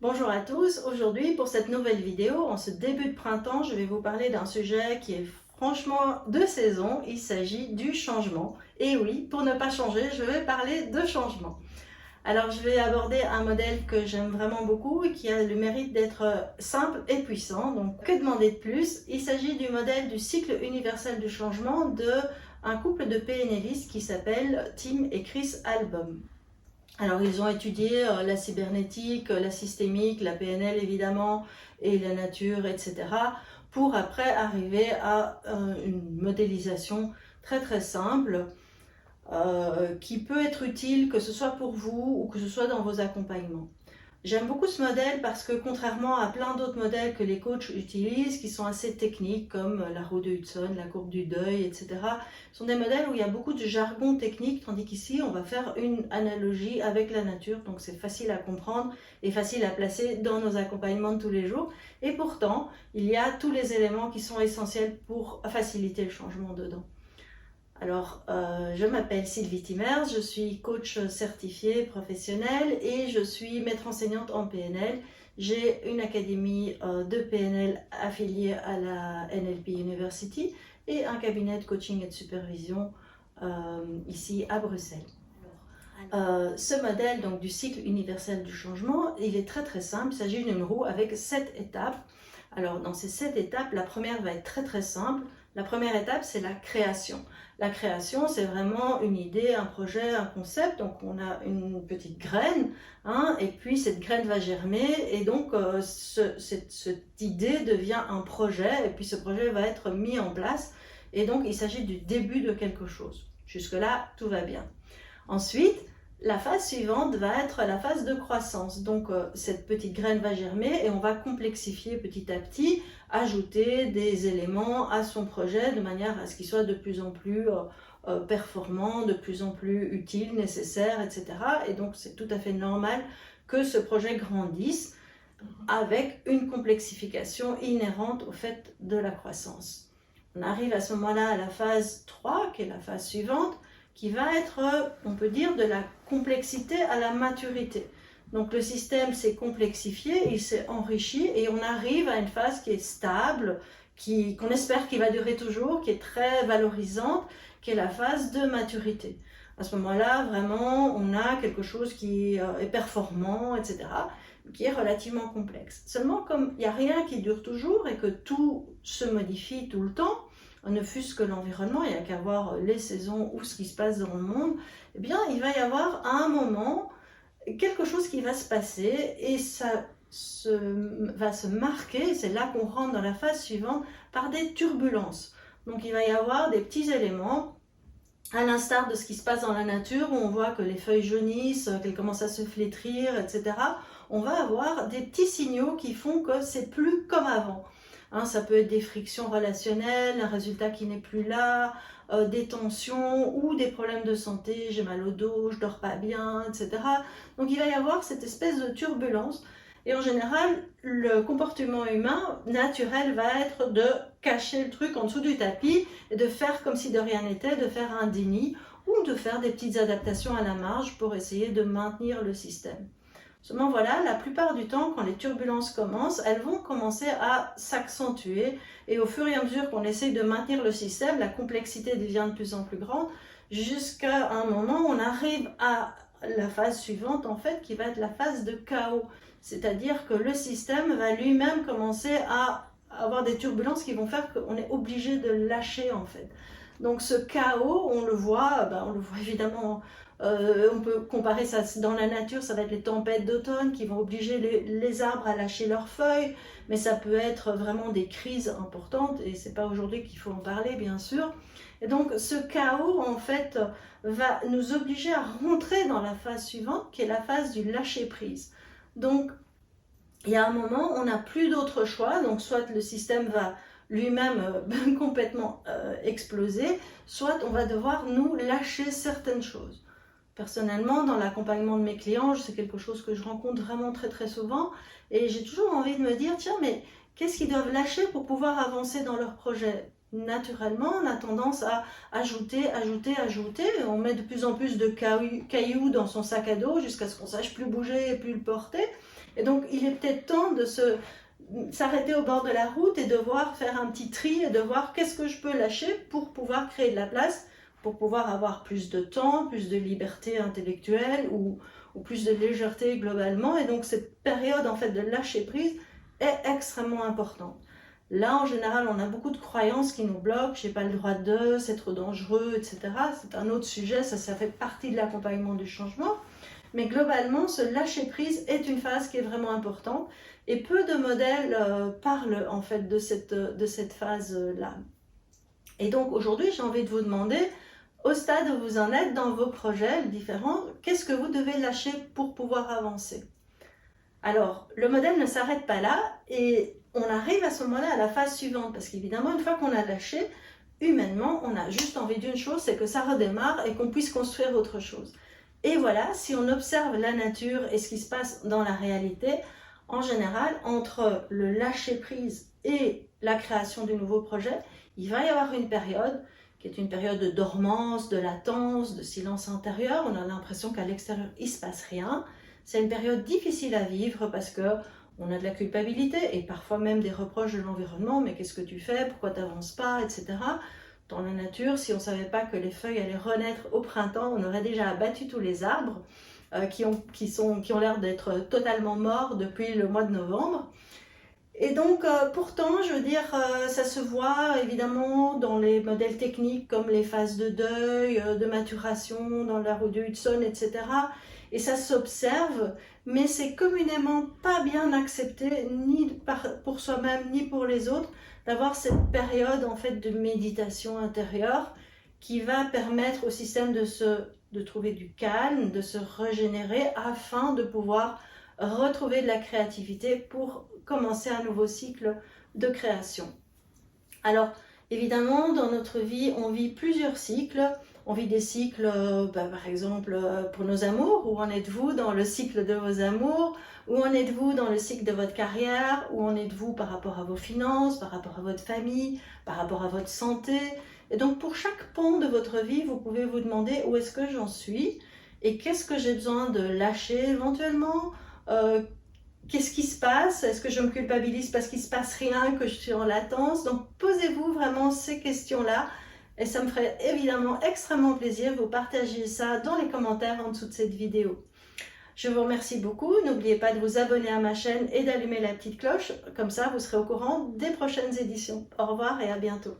Bonjour à tous, aujourd'hui pour cette nouvelle vidéo, en ce début de printemps, je vais vous parler d'un sujet qui est franchement de saison, il s'agit du changement. Et oui, pour ne pas changer, je vais parler de changement. Alors je vais aborder un modèle que j'aime vraiment beaucoup et qui a le mérite d'être simple et puissant. Donc que demander de plus? Il s'agit du modèle du cycle universel du changement de un couple de PNListes qui s'appelle Tim et Chris Albom. Alors, ils ont étudié la cybernétique, la systémique, la PNL évidemment, et la nature, etc. pour après arriver à une modélisation très très simple qui peut être utile que ce soit pour vous ou que ce soit dans vos accompagnements. J'aime beaucoup ce modèle parce que contrairement à plein d'autres modèles que les coachs utilisent, qui sont assez techniques comme la roue de Hudson, la courbe du deuil, etc., sont des modèles où il y a beaucoup de jargon technique, tandis qu'ici on va faire une analogie avec la nature, donc c'est facile à comprendre et facile à placer dans nos accompagnements de tous les jours. Et pourtant, il y a tous les éléments qui sont essentiels pour faciliter le changement dedans. Alors, je m'appelle Sylvie Timmers, je suis coach certifiée professionnelle et je suis maître enseignante en PNL. J'ai une académie de PNL affiliée à la NLP University et un cabinet de coaching et de supervision ici à Bruxelles. Ce modèle donc, du cycle universel du changement, il est très très simple. Il s'agit d'une roue avec 7 étapes. Alors dans ces 7 étapes, la première va être très très simple. La première étape, c'est la création. La création, c'est vraiment une idée, un projet, un concept. Donc on a une petite graine, hein, et puis cette graine va germer, et donc cette idée devient un projet, et puis ce projet va être mis en place. Et donc il s'agit du début de quelque chose. Jusque-là, tout va bien. Ensuite, la phase suivante va être la phase de croissance. Donc cette petite graine va germer et on va complexifier petit à petit, ajouter des éléments à son projet de manière à ce qu'il soit de plus en plus performant, de plus en plus utile, nécessaire, etc. Et donc c'est tout à fait normal que ce projet grandisse avec une complexification inhérente au fait de la croissance. On arrive à ce moment-là à la phase 3, qui est la phase suivante, qui va être, on peut dire, de la complexité à la maturité. Donc le système s'est complexifié, il s'est enrichi et on arrive à une phase qui est stable, qu'on espère qu'il va durer toujours, qui est très valorisante, qui est la phase de maturité. À ce moment-là, vraiment, on a quelque chose qui est performant, etc., qui est relativement complexe. Seulement, comme il n'y a rien qui dure toujours et que tout se modifie tout le temps, ne fût-ce que l'environnement, il n'y a qu'à voir les saisons ou ce qui se passe dans le monde, eh bien, il va y avoir à un moment quelque chose qui va se passer et ça va se marquer, c'est là qu'on rentre dans la phase suivante, par des turbulences. Donc il va y avoir des petits éléments, à l'instar de ce qui se passe dans la nature, où on voit que les feuilles jaunissent, qu'elles commencent à se flétrir, etc. On va avoir des petits signaux qui font que c'est plus comme avant. Hein, ça peut être des frictions relationnelles, un résultat qui n'est plus là, des tensions ou des problèmes de santé, j'ai mal au dos, je dors pas bien, etc. Donc il va y avoir cette espèce de turbulence. Et en général, le comportement humain naturel va être de cacher le truc en dessous du tapis et de faire comme si de rien n'était, de faire un déni ou de faire des petites adaptations à la marge pour essayer de maintenir le système. Seulement voilà, la plupart du temps, quand les turbulences commencent, elles vont commencer à s'accentuer et au fur et à mesure qu'on essaye de maintenir le système, la complexité devient de plus en plus grande jusqu'à un moment où on arrive à la phase suivante en fait qui va être la phase de chaos. C'est-à-dire que le système va lui-même commencer à avoir des turbulences qui vont faire qu'on est obligé de lâcher en fait. Donc ce chaos, on le voit évidemment, on peut comparer ça dans la nature, ça va être les tempêtes d'automne qui vont obliger les arbres à lâcher leurs feuilles, mais ça peut être vraiment des crises importantes et c'est pas aujourd'hui qu'il faut en parler bien sûr. Et donc ce chaos en fait va nous obliger à rentrer dans la phase suivante qui est la phase du lâcher prise. Donc il y a un moment, on n'a plus d'autre choix, donc soit le système va lui-même complètement exploser, soit on va devoir nous lâcher certaines choses. Personnellement, dans l'accompagnement de mes clients, c'est quelque chose que je rencontre vraiment très très souvent et j'ai toujours envie de me dire, tiens, mais qu'est-ce qu'ils doivent lâcher pour pouvoir avancer dans leur projet? Naturellement, on a tendance à ajouter, on met de plus en plus de cailloux dans son sac à dos jusqu'à ce qu'on ne sache plus bouger et plus le porter. Et donc, il est peut-être temps de s'arrêter au bord de la route et de voir faire un petit tri et de voir qu'est-ce que je peux lâcher pour pouvoir créer de la place, pour pouvoir avoir plus de temps, plus de liberté intellectuelle ou plus de légèreté globalement. Et donc, cette période en fait de lâcher prise est extrêmement importante. Là, en général, on a beaucoup de croyances qui nous bloquent. J'ai pas le droit de, c'est trop dangereux, etc. C'est un autre sujet, ça fait partie de l'accompagnement du changement. Mais globalement, ce lâcher prise est une phase qui est vraiment importante. Et peu de modèles parlent en fait de cette phase-là. Et donc aujourd'hui, j'ai envie de vous demander, au stade où vous en êtes dans vos projets différents, qu'est-ce que vous devez lâcher pour pouvoir avancer? Alors, le modèle ne s'arrête pas là et on arrive à ce moment-là à la phase suivante, parce qu'évidemment, une fois qu'on a lâché, humainement, on a juste envie d'une chose, c'est que ça redémarre et qu'on puisse construire autre chose. Et voilà, si on observe la nature et ce qui se passe dans la réalité, en général, entre le lâcher-prise et la création du nouveau projet, il va y avoir une période qui est une période de dormance, de latence, de silence intérieur. On a l'impression qu'à l'extérieur, il ne se passe rien. C'est une période difficile à vivre parce qu'on a de la culpabilité et parfois même des reproches de l'environnement. Mais qu'est-ce que tu fais? Pourquoi tu n'avances pas? Etc. Dans la nature, si on ne savait pas que les feuilles allaient renaître au printemps, on aurait déjà abattu tous les arbres qui ont l'air d'être totalement morts depuis le mois de novembre. Et donc, pourtant, je veux dire, ça se voit évidemment dans les modèles techniques comme les phases de deuil, de maturation dans la roue de Hudson, etc. Et ça s'observe, mais c'est communément pas bien accepté, ni pour soi-même, ni pour les autres, d'avoir cette période en fait de méditation intérieure qui va permettre au système de trouver du calme, de se régénérer afin de pouvoir retrouver de la créativité pour commencer un nouveau cycle de création. Alors, évidemment, dans notre vie, on vit plusieurs cycles. On vit des cycles, par exemple, pour nos amours. Où en êtes-vous dans le cycle de vos amours? Où en êtes-vous dans le cycle de votre carrière? Où en êtes-vous par rapport à vos finances, par rapport à votre famille, par rapport à votre santé? Et donc, pour chaque pan de votre vie, vous pouvez vous demander où est-ce que j'en suis et qu'est-ce que j'ai besoin de lâcher éventuellement. Qu'est-ce qui se passe? Est-ce que je me culpabilise parce qu'il ne se passe rien, que je suis en latence? Donc posez-vous vraiment ces questions-là et ça me ferait évidemment extrêmement plaisir de vous partager ça dans les commentaires en dessous de cette vidéo. Je vous remercie beaucoup, n'oubliez pas de vous abonner à ma chaîne et d'allumer la petite cloche, comme ça vous serez au courant des prochaines éditions. Au revoir et à bientôt.